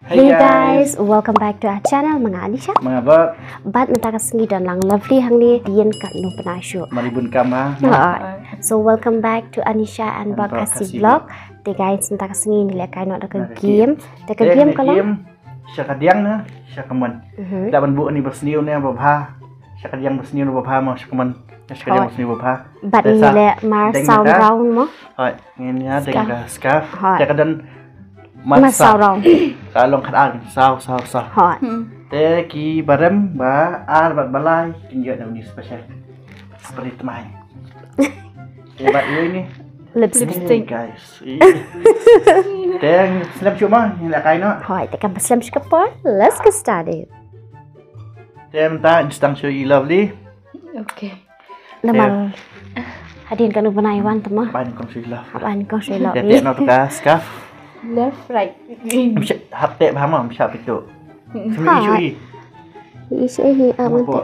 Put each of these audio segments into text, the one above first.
Hey guys, welcome back to our channel mga Anisha. Mga bot, Bat matakas dan lang lovely hang ni diyan ka no penasyo. maribun ka ma. So welcome back to Anisha and Bakasi vlog. Te guys matakas nila kay no ka game. Te ka game ka lang. Siya kadiang na, siya kaman. Daban buo ni basniw na babha. Siya kadiang basniw na babha mo, siya kaman. Siya kadiang basniw babha. Bat nila mar sound round mo. Hoy, ngayon ya dengan scarf. Te kadan Mas saurong. Kalong kadang sao. Hot. Te ki barem ba ar bat balai tinggal na unis special. Seperti teman. Te bat ini Lipstick. guys. Te snap cuma ni nak kain no. Hot, te ka baslam ska por. Let's get started. Te mta instang show you lovely. Okay. Namal. Hadin ka no banaiwan tama. Ban kong show love. Aban ko shay love. Te no ka scarf. Left, right. Hap te baham am sya pitu. Semi isu i. Isu hi aman te.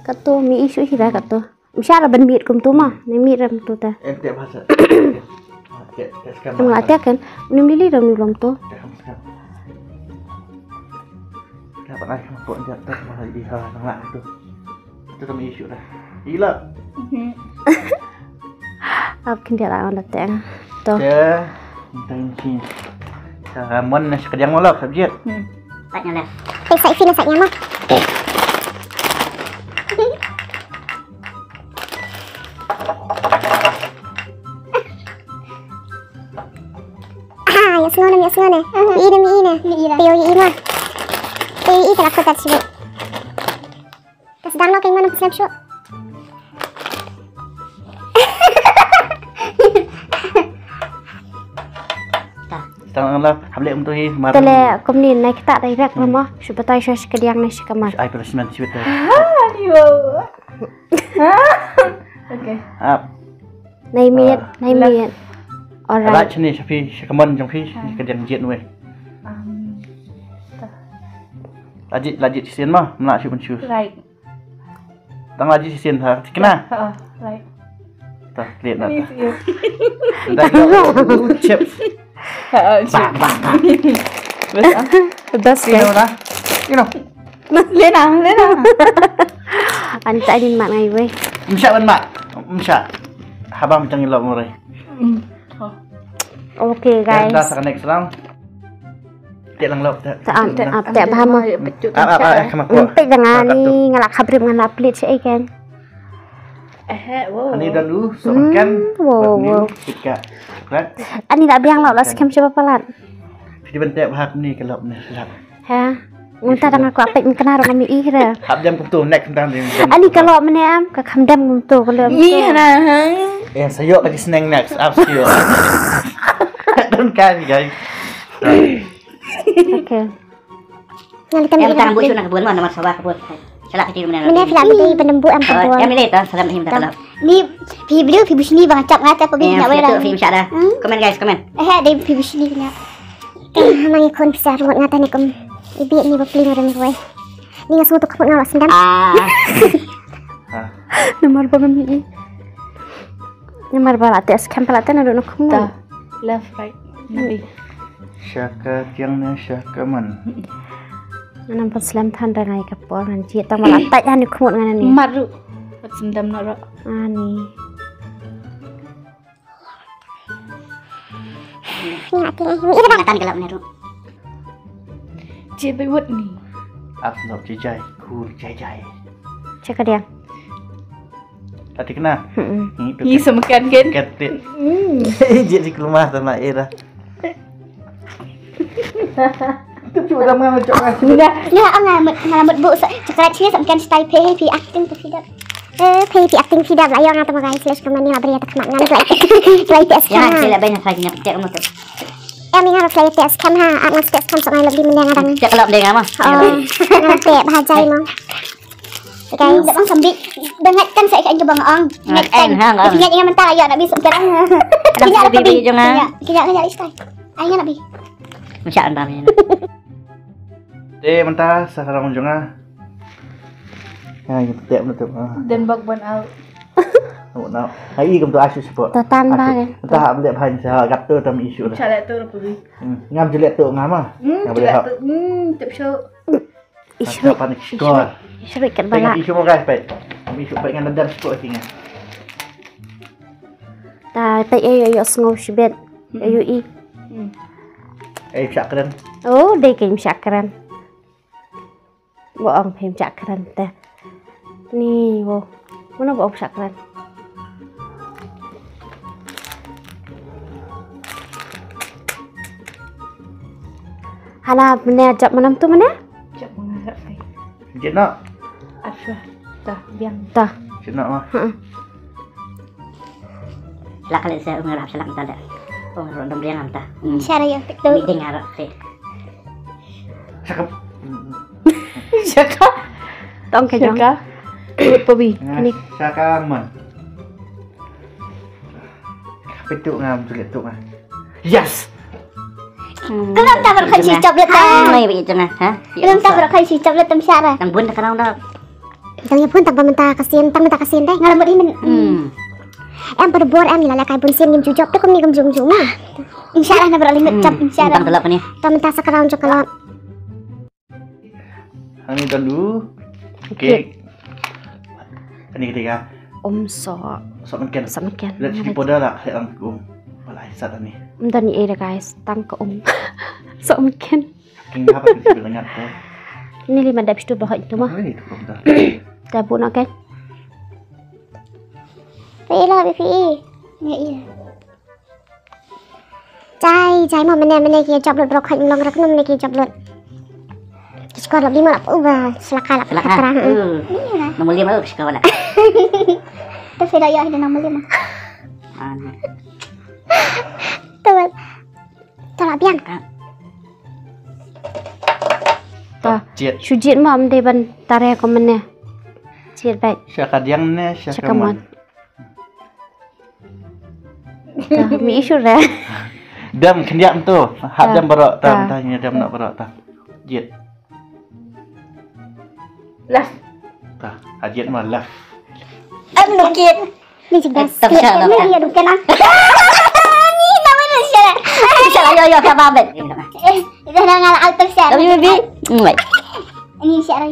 Kato mi isu hi ra kato. Misyara ban miit kum tu ma. Ni miit ram tu ta. Te bahasa. Te scarf. Ang ate kan, nim lili ram ni lam tu. Dapat lagi kamu kok jatuh malah di hal nang tu. Itu semi isu dah. Gila. Ap kin dia la on te. To. Te thank Ramon na sa kanyang malak, subject. Saknya left. Sa ifin na saknya mo. Yasngone. Ina. Pio ima. Pio ita lakko tat sibo. Tas dang kay manam snapshot. Tang lah, hamle untuk hi mar. Tele komni naik tak dai rak mo. Subatai syas kediang na sikamar. Ai peresman sibet. Ayo. Okay. Ap. Nai miet. Alright. Right ni sapi sikaman jong fi kediang jet we. Lajit sisen mah, nak si pensyu. Right. Tang lajit sisen ha. Kena. Right. Tah, lihat dah. Easier. Dah chip. Bang. Best Kino na. Kino. Lena. Anta din mak ngai we. Msya ban mak. Msya. Habang macam ilok murai. Okay guys. Dah sa next round. Tiak lang lok. Tak paham mo. Kamak ko. Pe dengan ni ngalak khabrib ngalak plit si ikan. Wow. Ani dulu sokan. Wow. Kita. Right. Ani tak biang lok las kem siapa pelat. Di bentek bahak ni kelop ni. Ha. Ngunta dang aku apik kena ro kami ihra. Hab jam kumtu next tentang ni. Ani kalau meneam ke khamdam kumtu kalau. Ni hana. Sayok lagi senang next. Up sayok. Don't kan guys. Okay. Yang tangan buat nak buat mana masalah buat. Salah kecil mana. Meneam filak beli penembuk am perempuan. Yang milih tu salam him tak. Ni video sini bang ngacap ko Yang itu film syada. Komen guys, komen. Dia video sini kena. Mangi kon besar buat ngata ni kom. Ibi ni bapli ngaran gue. Ni ngasu tu kaput ngawas sendam. Nomor bang mi. Nomor balate skampalate na do nak mo. Left, right. Nabi. Syaka tiang ni syaka man. Nampak slam tanda ngai kapor nanti tak malah tak yang dikumut dengan ni. Maru. Buat sendam nara. Ani. Ingatan gelap neru. Cibai buat ni. Up lok jai. Cool jai. Cakap dia. Tadi kena. Ni semakan kan? Ketit. Jadi ke rumah sama Ira. Itu cuma mengambil coklat. Ya, ngambil bu coklat sini sampai style pay acting tu tidak. Pay acting tidak lah yang atau guys slash kemana ni abri atas makna like tes Ya, sila banyak lagi nak cek kamu tu. Minga like tes kam ha anak tes kam sangat lebih mendengar Cek kelop dia mah. teh bahasa mo. Guys, bang sambil banget kan saya kayak bang ang. Ingat enggak. Ingat ingat mentah ya nak bisa sekarang. Nak bibi jangan. Kejap istai. Ayo nak bi. Masya Allah ni. Mentah sekarang unjungnya. Ya, kita tiap menutup. Dan bag ban out. Nào, hãy cầm tôi ai support. Tao tan ba cái. Ta hạm lệ hành sẽ gặp tôi tầm issue Trả lại tôi là bởi vì ngam chỉ lệ tự ngắm à? trả lại tôi tiếp show. Issue Panik score. issue kan Pengen bala. issue mau guys, baik. Issue baik dengan dendam support sini. Ta tay ayo sngo shibet. Ayo i. Siap keren. Oh, đây game chakran. Bộ ông phim chakran ta. Ni vô. Mana bộ ông chakran. Hala mana jap manam tu mana? Chậm mengharap saya. Chuyện đó. Afsha. Dah, biang. Ta. Chuyện đó mà. Lah kali saya ngarap selak tak ada. Oh, rondom dia ngam ta. Cara yang tik tu. Meeting ngarap sih. Cakep. Siapa? Tong cái Siapa? Buat Bobby. Ini Sakaman. Pitu ngam tu lihat tu ngam. Yes. Kenapa tak berkai si coklat ta? Mai begitu nah, ha? Kenapa tak berkai si coklat tam syara? Nang bun tak kenal dah. Tao pun tak bamenta kasihan, tang menta kasihan deh. Ngalam ini Em berbor em lala kai bunsin nim jujop tu kami gam jung jung mah. insyaallah na beralih cap insyaallah. Tang telap ni. Tao menta sekarang coklat. Ini dulu. Oke. Ini ketiga. So Sok mungkin. samakan. Lihat sini poda lah, saya langkum. Balai saat ini. Dan ni guys, tang ke So mungkin. King apa sih bilang apa? Ini 5 dap tu bahot itu mah. Ini tu dah. Ta pun okey. Vậy là bị Ya Chai mà mình kia chọc lượt rok hành long rak num kia chọc lượt. Sekolah di mana ubah selaka lak Selak terang. ha. Nomor 5 ke kawan. Tu sudah ya ada nama 5. Tuh. Tolak biang. Ta. Chết. Sujit mam de ban tare ko mene. Chết baik. Syakadiang ne Syakaman. syakaman. Ta mi isu ra. Dam kendiam tu. Hak dam berok tam tanya dam nak berok tam. Jet. Last. Tah, hajet mah left. Nukit. Ni juga. Tak bisa tak. Ni dia dukan lah. Ni nama ni syara. Insyaallah yo ka babet. Dah ngal alter syara. Tapi baby. Baik. Ini syara.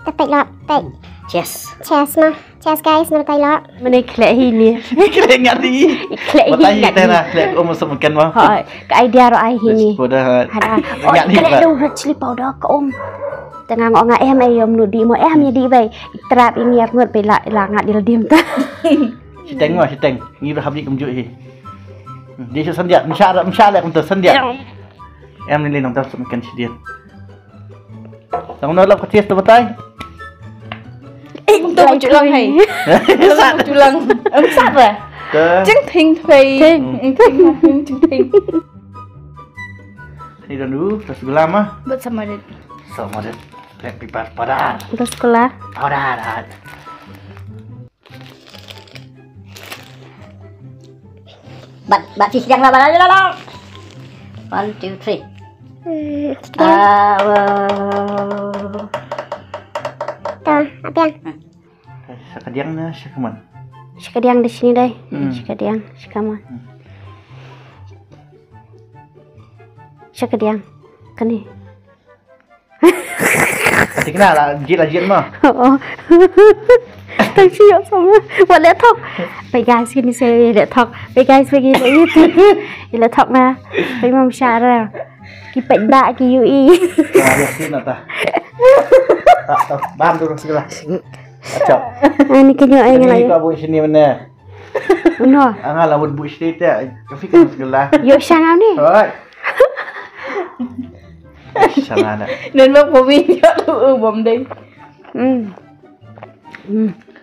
Tapi lah, tapi Cheers. chess mah. Chess guys, menurut tai lah. Mene klek ini. Kira ingat ni. Klek Bertanya ini. kita nak klek masuk makan mah. Ha, ke idea ro ai ini. Poda. Ada. Ingat ni. Klek tu chili powder ke Tengah ngok ngak em ayom nu di mo em jadi bay. Trap ini aku ngot pe la ngat dil dim ta. Si teng mah si teng. Ni dah habis kemjuk hi. Dia sendia, insya-Allah untuk sendia. Em ni nong tahu makan si dia. Tang nak kecil tu betai. Tôi một chulang hay. Một chulang. Sát rồi. Ke. Chứng thinh thì. Chứng thinh. Ni dulu terus gula mah. Buat sama dia. Sama dia. Lek pipas pada. Terus sekolah. Pada. Bat si sidang lah. 1 2 3. Tuh, apa yang? Syakadiang ne syakaman. Sekadiang di sini deh. Sekadiang, sekaman. Sekadiang. Kani. Thì cái nào là diễn mà. Tang siyo sama. Wala thok. Bay guys kini saya le thok. Bay guys pergi itu. Le thok na. Bay mam syara. Ki peda ki UI. Nah, lihat sini ta. Tak, bam dulu segala. Acap. Ini kenyo ay Ini ngalay. kau buat sini mana? Uno. Angal lah buat sini tu. Kafi kan segala. Yo syangam ni. Alright. Salah nak. Nên bác Bobby nhớ tôi bấm đi.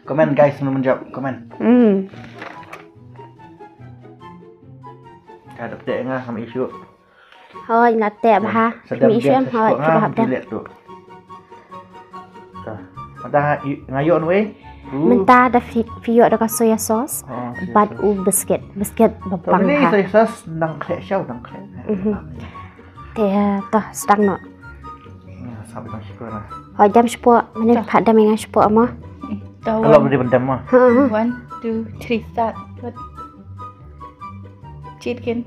Komen guys, sebelum menjawab komen. Ada petik ngah sama isu. Thôi là tẹp ha. Mi isu em thôi coba hap dah. Lihat tu. Tah. Mata ngayuk nu eh. Mentah ada video ada soya sauce. Bad biscuit babang Ini ha. saya sas nang klek show nang klek. Teh tah sedang no. Sampai nang syukur lah. Hồi jam 10 menit pak dah mengan 10 mah. Tahu. Kalau boleh bendam mah. One. 2, 3 start. What? Chicken.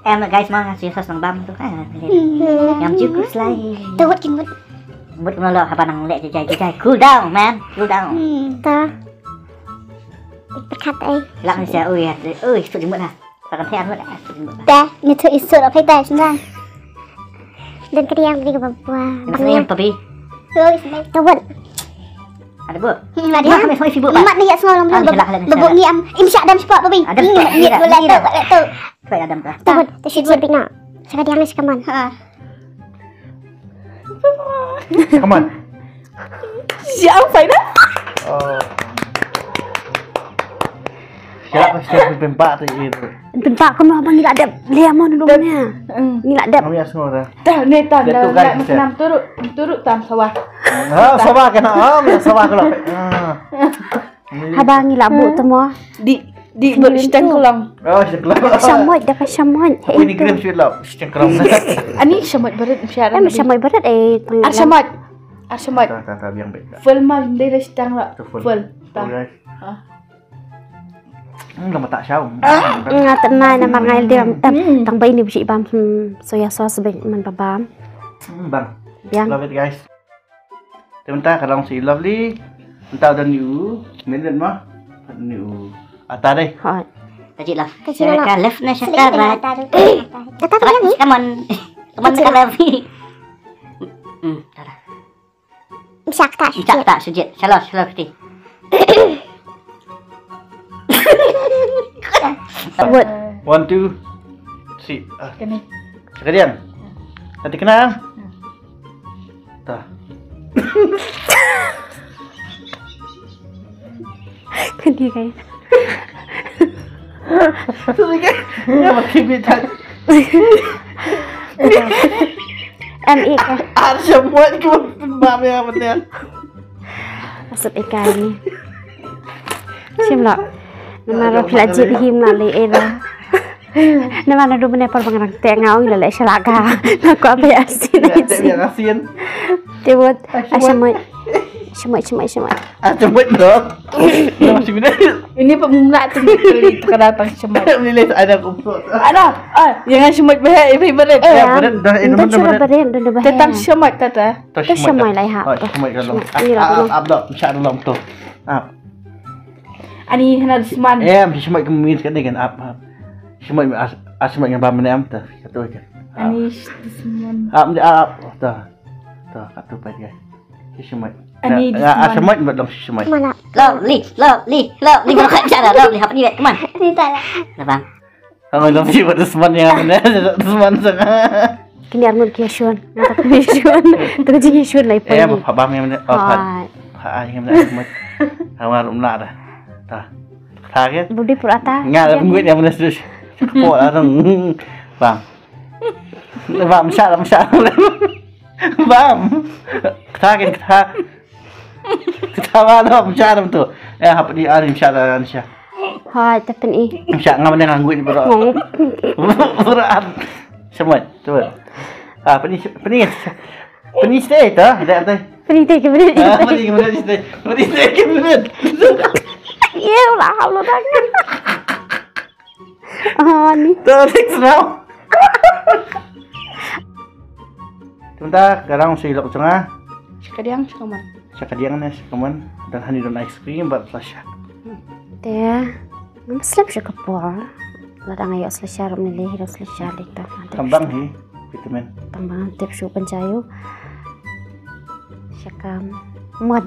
Em là guys mang ngasih sos nang bam tu kan. Yang cukup selai. Tuh buat kin buat. Mut lo apa nang lek jajai. Cool down man. Cool down. Ta. Berkata Lặng sẽ ơi sự chứng mượn à. Và còn theo nữa đã sự chứng mượn. dah, ni tu isu dah pai senang. Dan keriang ni ke bawah. Ini em papi. Oi, senang. Tuh buat. Ada bu. Lah Dia kami semua sibuk. mak ni ya semua orang bebuk ni am imsyak dam cepat babi. Adam Ni boleh tu. Baik Adam kah? Tuh buat, tu sibuk pina. Sekadang ni sekaman. Ha. Come on. Siapa dah? Oh. Siapa sih pempak tu itu? Tempat kau abang gila adab lemon dulu ni. Gila adab. Kami semua dah. Dah ni tan Dia dah tukar nak kita. makan turut tam sawah. Sabah kena. Sabah kalau. Abang gila bu temu. Di beristang kulang. Oh, syukurlah. Syamut dapat syamut. Aku ini krim sweet lah. Cengkeram. Ani syamut berat msyarat. Syamut berat Ar syamut. Ar syamut. Tak biang baik. Full mal dia istang lah. Full. Guys. Lama tak syau. Tenang nama ngai dia tang bayi ni bisi bam soya sauce baik man babam. Bang. Yang Love it guys. Sebentar kalau si lovely. Entah dah new. Minit mah. New. Ata deh. hot. Tajik lah. Silakan left na siya right. Kata apa ni? Come on. Come on ka left. Tara. Imsyak tak. Cak tak sejit. Salah peti. Buat 1, 2, 3. Kena. Sekalian. Nanti kena. Dah. kan dia guys. Ya makin bitan. ME kan Ada semua itu bab yang betul. maksud ikan ni. Sim lah. Nama rafil ajib him lah le era. Nama nado benar par bangang tengau ila le syalaga. Aku apa ya asin. Tak biar asin. Dia buat asyamut. Syamut. Ada buat dong. Masih guna. Ini pemula tu kali terdatang syamut. Boleh ada kumpul. Ada. Jangan syamut bahaya favorite. Berat dah Itu cuma beren dan bahaya. Tentang syamut tata. Tu syamut lah ha. Syamut kalau. Ini lah. Abdul, insya-Allah tu. Ani hendak seman. Em syamut kemis kan dengan apa. Syamut syamut dengan bam ni tu. Satu aja. Ani seman. Dah. Kat tu guys. Syamut. Ani syamut buat dalam syamut. Mana? Lovely. Mana kat cara lovely. Apa ni? Come on. Ni tak lah. Dah bang. Kalau lebih buat seman yang mana? Seman sangat. Kini armut kiasun. Nak kiasun. Terus kiasun lah ipo. Em bam yang mana? Hai. Yang mana syamut. Awak rumah dah. Dah. Target. Budi purata. Nggak mungkin yang mana terus. Kepot lah dong. Bang. Bang, masyarakat. Bang. Kita mana masyarakat tu. Apa di hari masyarakat Indonesia. Hai, tapi ni. Masyarakat nggak mana ngangguin berat. Berat. Semua. Coba. Penis stay tu. Penite ke penite. Penis stay. Ya lah, halu tangan. Ni. Terus now. Sebentar, sekarang saya ilok tengah. Sekadiang syamut. Sekadiang ni kaman dan honey dan ice cream buat flash. Dia. Slap siya kapal. Ladang ayo selesai memilih hidup selesai kita. Tambang hi vitamin. Tambang tip show pencayu. Syakam mud.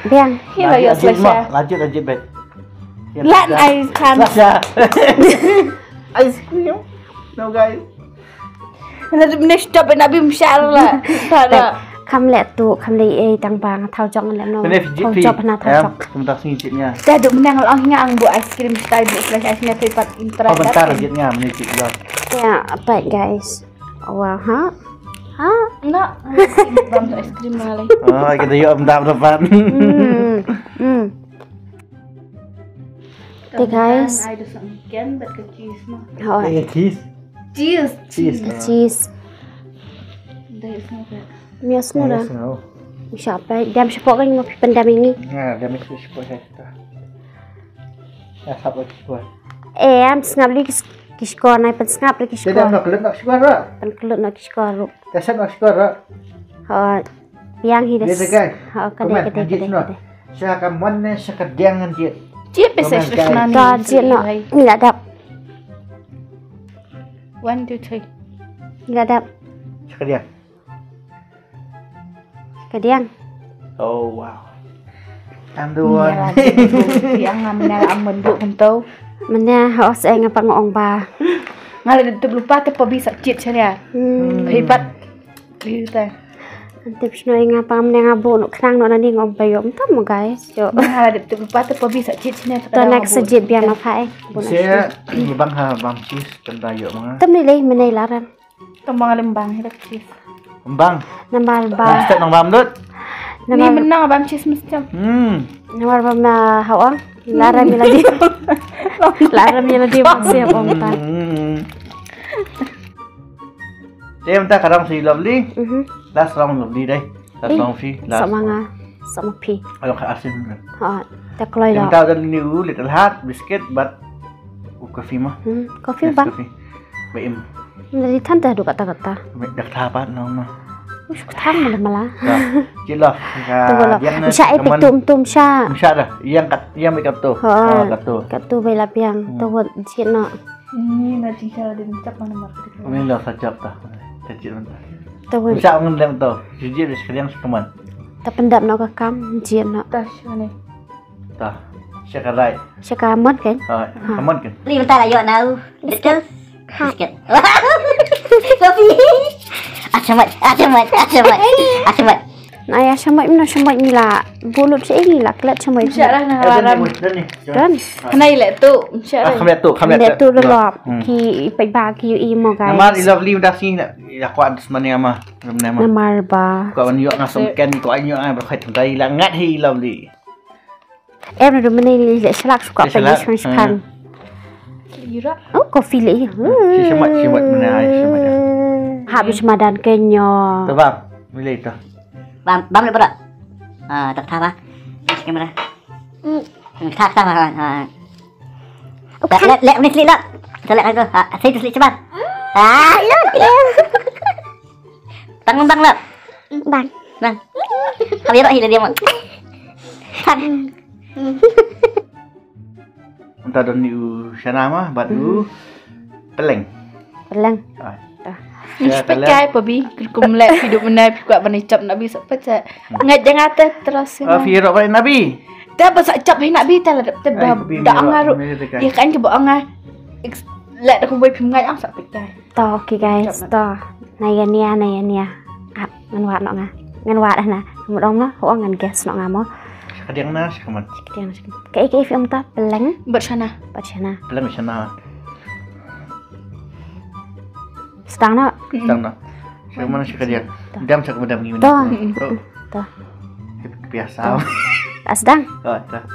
Biang. Hila yo selesai. Lanjut baik. Lan ice cream. Ice cream. No guys. Nanti next stop nak bim syar lah. Tak. คำแหละตุคำเลยต่างบางเท่าจองแล้วเนาะ Ini เท่า fidget จอบพนาเท่าจอก sebentar singkitnya. Dah duk menang orang yang buat ice cream style buat flash ice cream tempat interact. Oh bentar singkitnya menicik juga. ya apa guys wah ha Nak. Bam ice cream malai. Oh kita yuk bentar depan. Oke guys Ada sangkian buat ke cheese mah. oh Cheese. Cheese. cheese Dah semua. mios mula Siapa? Diam sepok kan mau pendam ini. Nah, dia mesti sepuluh saya. Ya, sabar sepuluh. Am sengap lagi kiskor naik pen sengap lagi Dia kiskor. nak kelut nak sepuluh. Pen kelut nak kiskor. Kesan nak sepuluh. Yang hidas. Dia kan. Kedai. Saya akan mana sekediangan dia. Dia pesa nani. Dah jin nak. Ni tak dap. 1 2 3. Ni tak dap. Sekediang. Kediang. Oh wow. I'm the one. Yang ngambil aman duk pentau. Mana hos saya ngapa ngong ba. Ngalah tu lupa tu bisa cit saya. Hebat. Kita. Antip sino ngapa mana ngabu nuk kerang nuk nani ngong bayom tam guys. Yo. Ngalah tu lupa tu bisa cit saya. Tu nak sejit biar nak pakai. Saya ni bang cheese kena yuk mga. Tam ni leh mana laran. Tembang lembang hidup cheese. Bang. Nambal Bang ba. step nang bam dut. Ni menang abang cheese mesti. Nambal ba ma hawang. Laran mila di. Laran mila di masih apa ta. Dia minta kadang si lovely. Last round lovely deh. Last round free. Sama nga. Sama pi. Ayo ke asin. Ha. Tak keloi Dia lah. minta dan ni little heart biscuit but coffee mah. Kopi bang. Coffee. Baim. Dari tante du kata-kata. Dak thapat no mah. Ush kutang malah. Jelah. Tunggu lah. Bisa epik tum sya. Misha dah. Yang kat tu. Kat tu. Kat tu bela piang. Tunggu jin nak. Ni nanti saya ada minta mana market. Ini lah sajap dah. Tajir mentah. Tunggu. Misha ngendam tu. Jujur sekalian teman. Tak pendap nak kam jin nak. Tas mana? Tah. Syakarai. Syakamat kan? Aman kan? Li bentar lah, yuk nau. Betul? Sikit. Kopi. Acamat. Nah ya syamai ni lah. Bulut si ini lah kelat syamai. Insyaallah nak laram. Kan? Kenai lek tu. Insyaallah. Khamlet tu. Tu lelop. Ki pai ba ki imo guys. Namar lovely udah sini nak. Aku ada semuanya mah. Namar ba. Kau an yuk ngasum ken kau an yuk berkait tentang langat hi lovely. Em nak mana ni lek selak suka pergi sepan. Kira. Oh kopi lek. Si semat mana ai semat. Habis madan kenyo. Tu bang. Milih tu. Bam le berat. Tak tahu lah. Kamera. Tak tahu lah. Lek ni selip lah. Selip aku. Saya tu selip cepat. Bangun bang lah. Bang. Habis apa hilang dia mak. Entah dan ni sana mah batu peleng. Peleng. Pakai apa bi? Kumlek hidup menai kuat menicap nak bi sepecah. Ngat jangan terus. Firo pada Nabi. Dah pasal cap nak bi tak dah angar. Ya kan ke angar. Lek dah kumpul pingat ang sak pakai. To okay guys, to. Naya nia. Ngan wat nok nga. Ngan wat dah na. Một ông nó ho ngan gas nok nga mo. Kadang na sekamat. Kediang sik. Kai film ta peleng. Bersana. Bacana. Peleng sana. Stang nak. Sedang na. Sekaman sekadian. Dam sekadam ni. To. Biasa. Tak sedang. Oh, tak.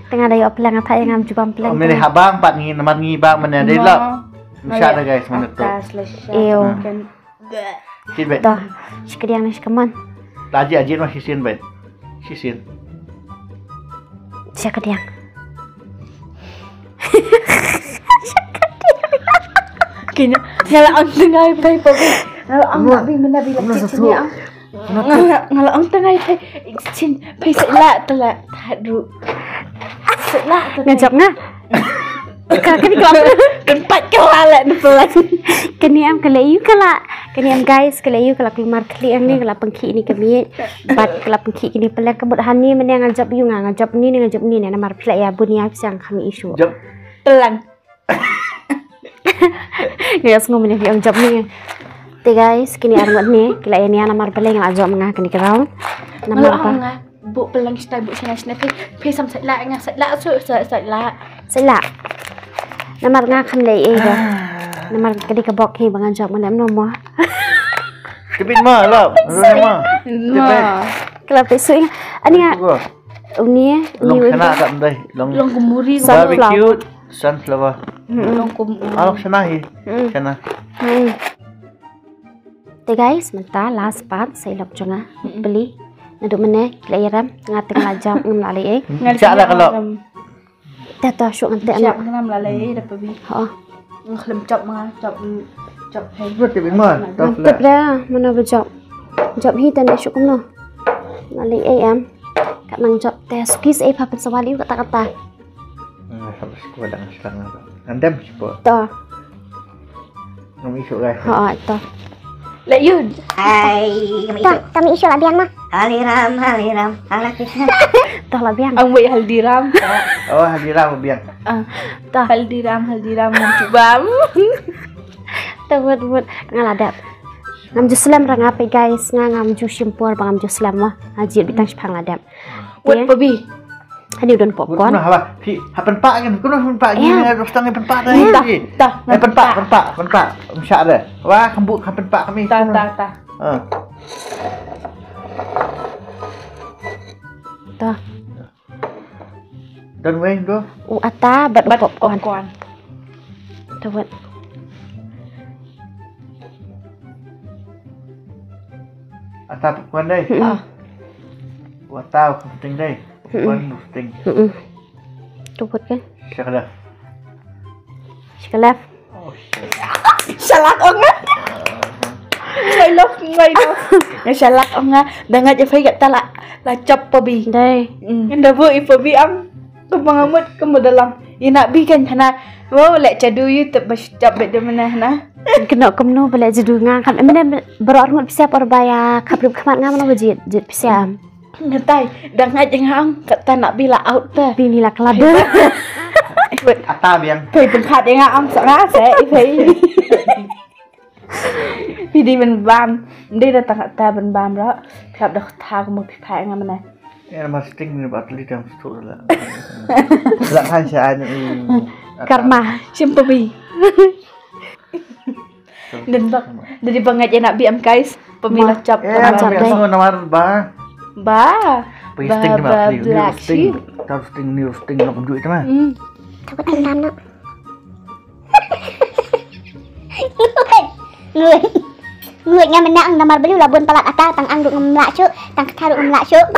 Tengah ada peleng apa yang am jubam peleng. Mene habang pat ni naman ni bang mana dia lah. Misha dah guys mana tu. Ew. Sibet. To. Sekediang ni sekaman. Ajit mah sisin bet. Sisin. Sekediang. Kena nyala ang tengah pai pakai. Nyala ang nabi menabi lagi sini ang. Nyala ang tengah pai exchange pai selak telak tadu. Selak tu. Ngajak nga. Kini kelap. Tempat kelalat pelan. Kini am kelayu kala. Kini am guys kelayu kala keluar keli ang ni kala pengki ni kami. Bat kala pengki kini pelak kebut hani mana ngajak yu ngajak ni namar pelak ya bunia pisang kami isu. Jom. Pelan. Guys ngomongnya yang job ni. Te guys kini arngot ni kila ini namar pelak yang ajak mengah kini kerau. Namar apa? Bu pelan style bu sana pai sam selak ngah selak selak. Selak. Namar nga kan lei dah. Namar kadi kebok hi bangan job mana nomo. Kepit mah lah. Mah. Kalau pesu ani nga uni Long sana tak mendai. Long kumuri Barbecue sunflower. long kum. Alok sana hi. Sana. Te guys, mentah last part saya lap jonga beli. Naduk meneh kelayaram ngateng lajam ngam lali Insya Allah kalau Teh toh syuk ngante Siap anak. ngam lalai dapat bi. Ha. Ngelem cop mah cop hai. buat tiap mana? Mantap dah, mana berjob. Job hi tan syuk kumno. Lali am. Kat nang job teh skis papen sawali kata-kata. Habis kuadang setengah. Andam cepat. Toh. Ngom isu guys. Ha toh. Lek yun. Hai, kami Tuh, kami isu lah biang mah. Haliram, halak Toh lah biang. Ang wei Haldiram. Oh, hadiram biang. Toh. Haldiram mencubam. Toh buat ngaladap. Ngam juslam rang apa guys, ngam ju simpur bangam juslam mah. Haji bitang sepang ladap. Wet babi. Hani udon popcorn. Kuno apa? Si hapen pak kan? Kuno hapen pak Ya. gini harus tangan hapen pak dah. Tah. Hapen pak. Insya Allah. Wah, kembuk hapen pak kami. Tah. Toh. Dan weng tu. Ata bat popcorn. Popcorn. Toh buat. Atap popcorn deh. Buat tahu penting deh. Popcorn penting. Toh buat kan. Syaklah. Sekelaf. Oh, Salak onga. Saya love ngai do. Ya salak onga dengan je fai kat talak la cop babi. Đây. Yang dah buat babi am kemangamut kemodalang. Ina bi kan kana. Wow lek cadu you tak bercap bet de mana na. Kena kumno bela jedu ngang kan. Emene beror ngut siap orbaya kaprib khamat ngam no bejit jit siam. Ngetai dah ngaj ngam kat nak bila out teh. Bini lah kelade. Atap biang. Fai pengkat yang am sana saya fai. Video bên bam, đây là tặng ta bên bam đó, gặp được thao một cái phải ngắm này. Ya masih tinggi buat li dalam stok lah. Tak kan saya ni. Karma. Simple bi. Dan bak, dari banget ya nak biam guys, pemilah cap. Ya, nama nomor ba. Ba. Pasting ni Ba mah. black sheep. Tahu sting nak duit tu mah. Takut tendam nak. Người nga mình nặng mà beli là buôn palak ata tang ang duk ngam lak cuk, tang kata duk ngam lak cuk.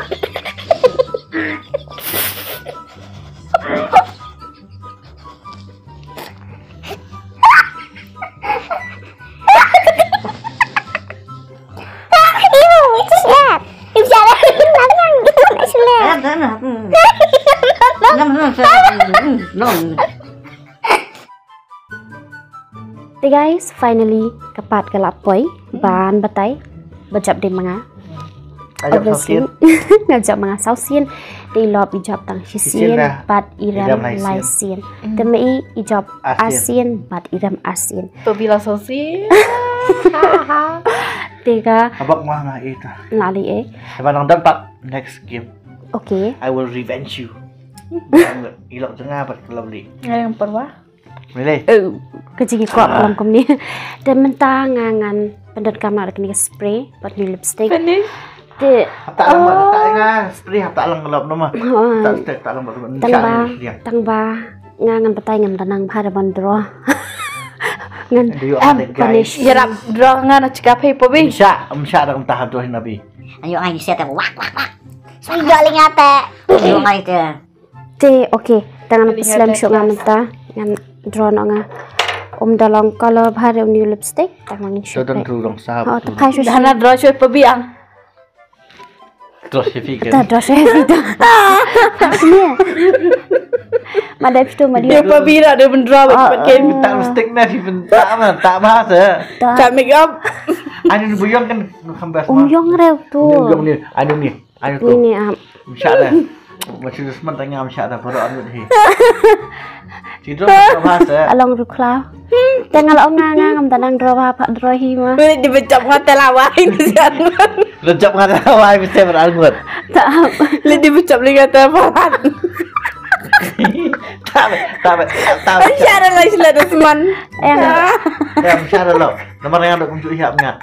Itu siap. Ibu jalan nang nak sulit. Thì guys, finally kapat kalapoi ban batai bajap de manga. Ajak sausin. Ngajak mga sausin di lob ijab tang Sisien sisien dah. bat iram Iram laisien. Temei ijab asin bat iram asin. Pemilah sosi. Tiga Abang mah nak itu. lali Sebab nang dapat next game. Okay. I will revenge you. Ilok tengah apa kalau beli. Yang perwa. Boleh. Kecil kok dalam komni. Dan mentah ngangan pendat kamar kini spray buat ni lipstick. Pening. Te Tak lang tak ingat spray tak lang gelap nama. Tak stek tak lang baru. tangba ngangan petai ngam tanang pada bandro. Ngan Do you are punish. Jarap draw ngana cakap hey pobi. Insya dalam tahap tu Nabi. Ayo ngai siat wak. Sudah lingate. Ayo ngai tu. Te okay. Tangan Islam syuk ngam mentah ngan draw nga. Dalong kalau bahari ni lipstick tangan syuk. Sudah turun sahab. Oh, tepai syuk. Dana draw shoot pobi ang. Terus fikir. Tak draw syuk itu. Madai itu madi. Dia pobi nak dia mendraw pakai. Tak lipstick dah dibentak mah tak bahasa. Tak make up. Anu buyong kan kambas mah. Umyong rew tu. Buyong ni. Anu tu. Ini Insya Allah. Macam tu semua tanya Insya Allah baru anu ni. Tidur tak bahasa. along ruklau. Jangan lo ngam tanang draw apa draw hima. Boleh dibecap ngata lawain siang. Lejap ngata awal mesti berangut. Tak. Boleh dibecap lagi ngata lawan. Tak. Syara lah sila Desman. Yang Ya, Insya Allah lo. Nomor yang ada kunjuk siapnya.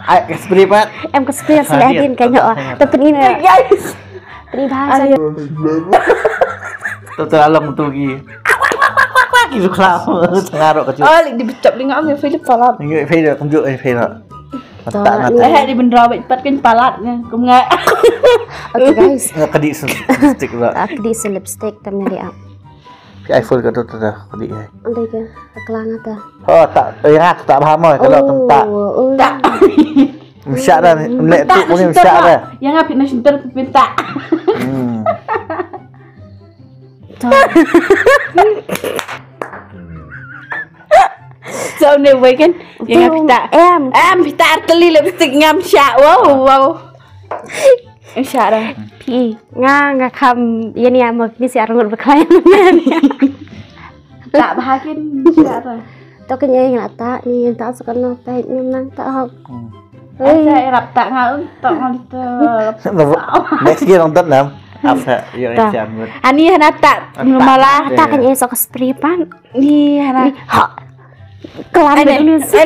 Ay, keseperipat. em có spray selain kayaknya. Tapi ini Guys. peribahasa. Tuh alam tu gi. Kira kelama sengarok kecil. Oh, di becap dengan ambil Philip palat. Ini Fira tunjuk Fira. Tuh, Tak nak. Di bendera cepat kan palatnya. Kumngai. Oke guys, Kedik stick pula. aku di lipstick tamnya dia. iPhone kat tu dah kedik. Andai ke kelangan dah. Oh tak, ingat tak faham kalau tempat. Tak. Msyak dah, melek tu punya msyak dah. Yang apik nak cinta pinta. So ni way kan yang apik tak. Pinta arteli lipstick ngam syak. Wow. Syak dah. Pi, nga kam yani amak ni si arungut berkelayan. Tak bahagian syak dah. Tao cái nhang là ta ni ta sẽ có nó tay nhưng năng ta học. Saya rap tak ngau tak ngau itu. Next year nonton lam. Apa? Ya exam. Ani hana tak malah Ta cái nhang sẽ có spray pan. ni hana. Họ kelan Indonesia.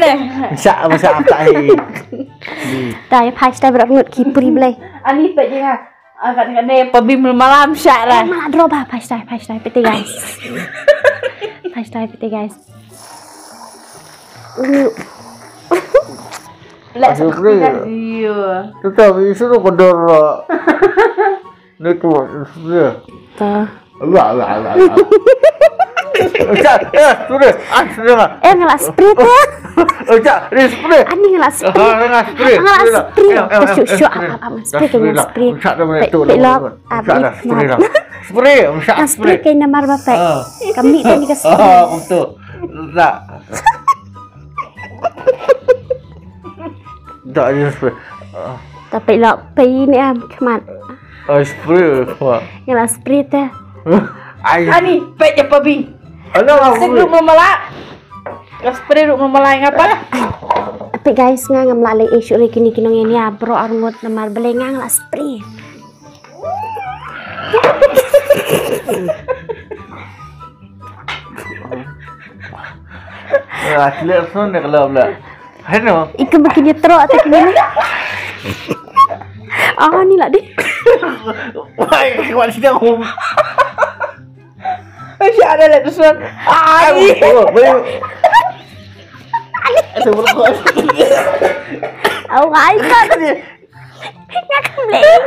Msyak tak hi. Ta phai style berarungut kipuri blay. Ani pe je ha. Kat ni pabim malam syak lah. Malah drop phai style PT guys. Phai style PT guys. Let's iya. Tetapi suruh kodor. Ni tu dia. Ta. Allah. Cak, sudah. Sudah. Ngelak spray tu. Cak, ni spray. Ani ngelak spray. Ngelak spray. Ngelak spray. Syuk apa spray kena spray. Cak dah boleh tu. Pelok. Spray dah. Spray, msyak Spray spray. kena mar bapak. Kami tadi ke spray. Betul. Tak. Tak ada spray. Tapi lok pi ni kemat. Spray apa? Ngelak spray tu. Ani pe je pabim. Alah, Seduk memalak. Spray ruk memalai ngapa? Tapi guys ngam lalai isu re kini kinong ini bro arungut namar belengang la spray. Clear son ni kalau pula. Hello. Ikan begini teruk atau kini ni. Ni lah deh. Why? Kawan sini aku. Syak ada lah tuan. Ai. Boleh. Oh my god. Ngakam leng.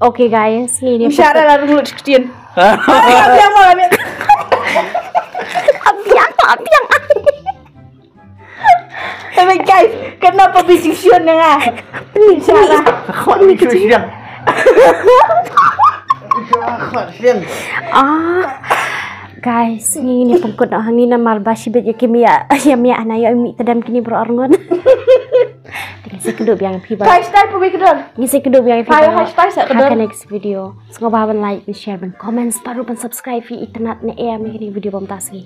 Okay guys, ini Syak ada lah mulut kecil. Yang mau ambil. Apiang. Tapi guys, kenapa bising siun dengan? Syak lah. Kawan ni kecil. Guys, ini pengkut hangin nama albashi bet yakimia yamia anayo mi tadam kini bro arngon. Ngisi kedua yang piba. Hashtag pergi kedul. Ngisi kedua yang piba. Hashtag sak kedul. Akan next video. Semoga bahan like, share, dan comment, baru pun subscribe. Internet ne ya mi video pemtasi.